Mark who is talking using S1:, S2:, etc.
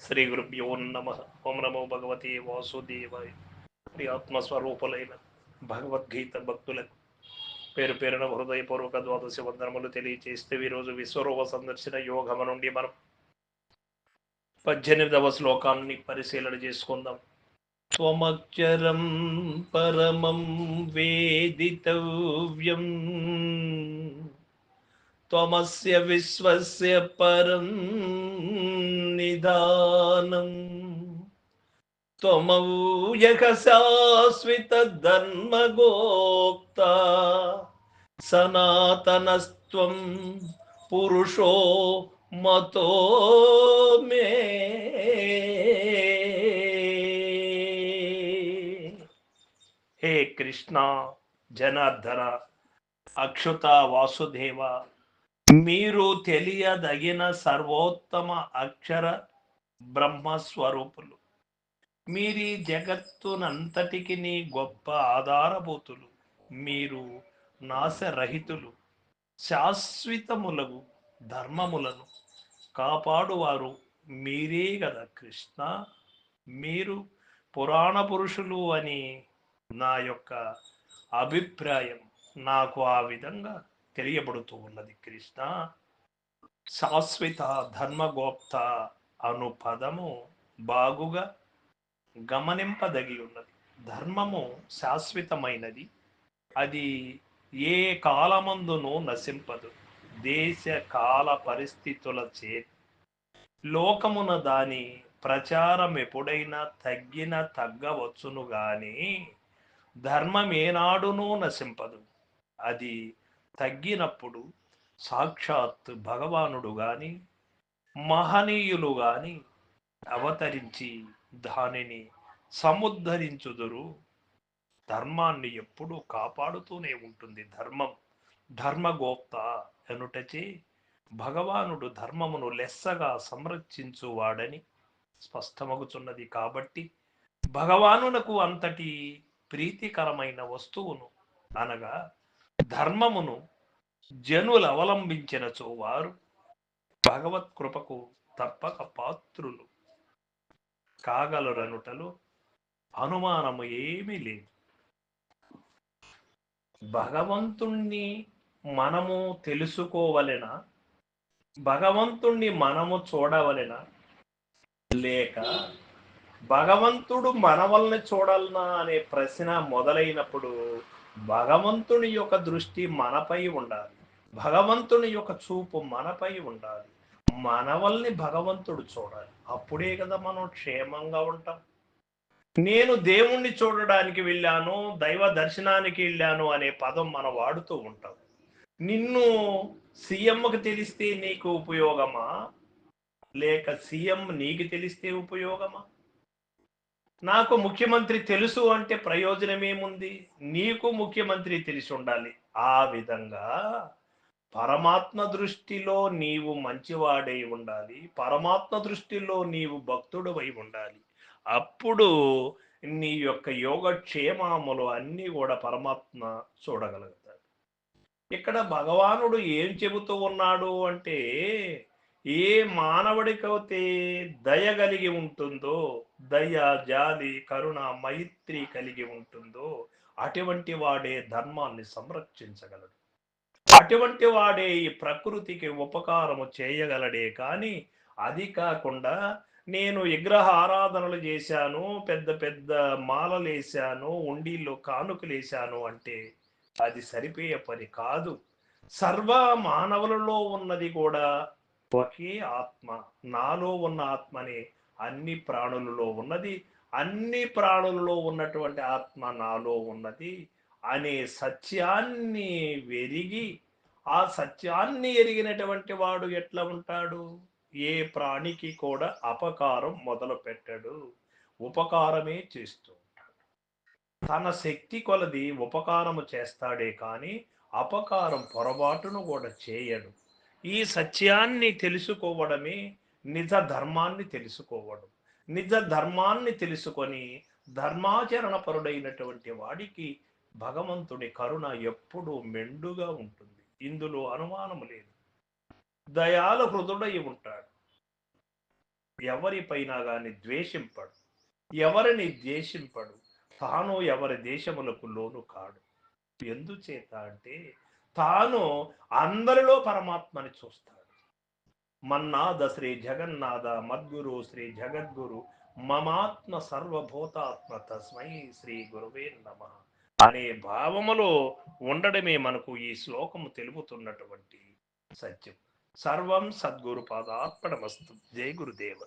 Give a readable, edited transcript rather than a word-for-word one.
S1: శ్రీ గురుభ్యో నమ. ఓం నమో భగవతే వాసుదేవాయ. ఆత్మస్వరూపులైన భగవద్గీత భక్తులకు పేరు పేరున హృదయపూర్వక ద్వాదశ వందనములు తెలియజేస్తే ఈరోజు విశ్వరూప సందర్శన యోగము నుండి మనం 18వ శ్లోకాన్ని పరిశీలన చేసుకుందాం. త్వమక్షరం పరమం వేదితవ్యం త్వమస్య విశ్వస్య పరం నిధానం త్వమవ్యయ శాశ్వత ధర్మగోప్తా సనాతనస్త్వం పురుషో మతో మే. హే కృష్ణ, జనార్దన, అక్షుత వాసుదేవ, మీరు తెలియదగిన సర్వోత్తమ అక్షర బ్రహ్మస్వరూపులు. మీరీ జగత్తునంతటికి గొప్ప ఆధారభూతులు. మీరు నాశరహితులు, శాశ్వతములగు ధర్మములను కాపాడువారు మీరే గదా కృష్ణ. మీరు పురాణ పురుషులు అని నా యొక్క అభిప్రాయం. నాకు ఆ విధంగా తెలియబడుతూ ఉన్నది కృష్ణ. శాశ్వత ధర్మగోప్త అను పదము బాగుగా గమనింపదగి ఉన్నది. ధర్మము శాశ్వతమైనది. అది ఏ కాలమందును నశింపదు. దేశ కాల పరిస్థితుల చే లోకమున దాని ప్రచారం ఎప్పుడైనా తగ్గవచ్చును గాని ధర్మం ఏనాడునూ నశింపదు. అది తగ్గినప్పుడు సాక్షాత్ భగవానుడు గాని మహనీయులు గాని అవతరించి దానిని సముద్ధరించుదురు. ధర్మాన్ని ఎప్పుడూ కాపాడుతూనే ఉంటుంది. ధర్మగోప్త ఎనుటచే భగవానుడు ధర్మమును లెస్సగా సంరక్షించువాడని స్పష్టమగుచున్నది. కాబట్టి భగవానునకు అంతటి ప్రీతికరమైన వస్తువును అనగా ధర్మమును జనులు అవలంబించినచో వారు భగవత్ కృపకు తప్పక పాత్రులు కాగలరనుటలో అనుమానము ఏమీ లేదు. భగవంతుణ్ణి మనము తెలుసుకోవలెనా, భగవంతుణ్ణి మనము చూడవలెనా, లేక భగవంతుడు మన వలన చూడాలనా అనే ప్రశ్న మొదలైనప్పుడు భగవంతుని యొక్క దృష్టి మనపై ఉండాలి. భగవంతుని యొక్క చూపు మనపై ఉండాలి. మన వల్ని భగవంతుడు చూడాలి. అప్పుడే కదా మనం క్షేమంగా ఉంటాం. నేను దేవుణ్ణి చూడడానికి వెళ్ళాను, దైవ దర్శనానికి వెళ్ళాను అనే పదం మనం వాడుతూ ఉంటాం. నిన్ను సీఎంకి తెలిస్తే నీకు ఉపయోగమా, లేక సీఎం నీకు తెలిస్తే ఉపయోగమా? నాకు ముఖ్యమంత్రి తెలుసు అంటే ప్రయోజనమేముంది? నీకు ముఖ్యమంత్రి తెలిసి ఉండాలి. ఆ విధంగా పరమాత్మ దృష్టిలో నీవు మంచివాడై ఉండాలి. పరమాత్మ దృష్టిలో నీవు భక్తుడవై ఉండాలి. అప్పుడు నీ యొక్క యోగక్షేమములు అన్నీ కూడా పరమాత్మ చూడగలుగుతాడు. ఇక్కడ భగవానుడు ఏం చెబుతూ ఉన్నాడు అంటే, ఏ మానవుడికైతే దయ కలిగి ఉంటుందో, దయ, జాలి, కరుణ, మైత్రి కలిగి ఉంటుందో అటువంటి వాడే ధర్మాన్ని సంరక్షించగలడు. అటువంటి వాడే ఈ ప్రకృతికి ఉపకారము చేయగలడే. కానీ అది కాకుండా నేను విగ్రహ ఆరాధనలు చేశాను, పెద్ద పెద్ద మాలలేశాను, ఉండిల్లో కానుకలేశాను అంటే అది సరిపోయే పని కాదు. సర్వ మానవులలో ఉన్నది కూడా ఒకే ఆత్మ. నాలో ఉన్న ఆత్మనే అన్ని ప్రాణులలో ఉన్నది. అన్ని ప్రాణులలో ఉన్నటువంటి ఆత్మ నాలో ఉన్నది అనే సత్యాన్ని వెరిగి, ఆ సత్యాన్ని ఎరిగినటువంటి వాడు ఎట్లా ఉంటాడు? ఏ ప్రాణికి కూడా అపకారం మొదలు పెట్టడు, ఉపకారమే చేస్తూ తన శక్తి కొలది ఉపకారము చేస్తాడే కానీ అపకారం పొరపాటును కూడా చేయడు. ఈ సత్యాన్ని తెలుసుకోవడమే నిజ ధర్మాన్ని తెలుసుకోవడం. నిజ ధర్మాన్ని తెలుసుకొని ధర్మాచరణ పరుడైనటువంటి వాడికి భగవంతుని కరుణ ఎప్పుడూ మెండుగా ఉంటుంది. ఇందులో అనుమానము లేదు. దయాలు హృదయుడై ఉంటాడు. ఎవరిపైనా గాని ద్వేషింపడు, ఎవరిని ద్వేషింపడు, తాను ఎవరి దేశములకు లోను కాడు. ఎందుచేత అంటే తాను అందరిలో పరమాత్మని చూస్తాడు. మన్నాద శ్రీ జగన్నాథ మద్గురు శ్రీ జగద్గురు మమాత్మ సర్వభూతాత్మ తస్మై శ్రీ గురువే నమ అనే భావములో ఉండడమే మనకు ఈ శ్లోకము తెలుపుతున్నటువంటి సత్యం. సర్వం సద్గురు పాదార్పణమస్తు. జై గురుదేవ.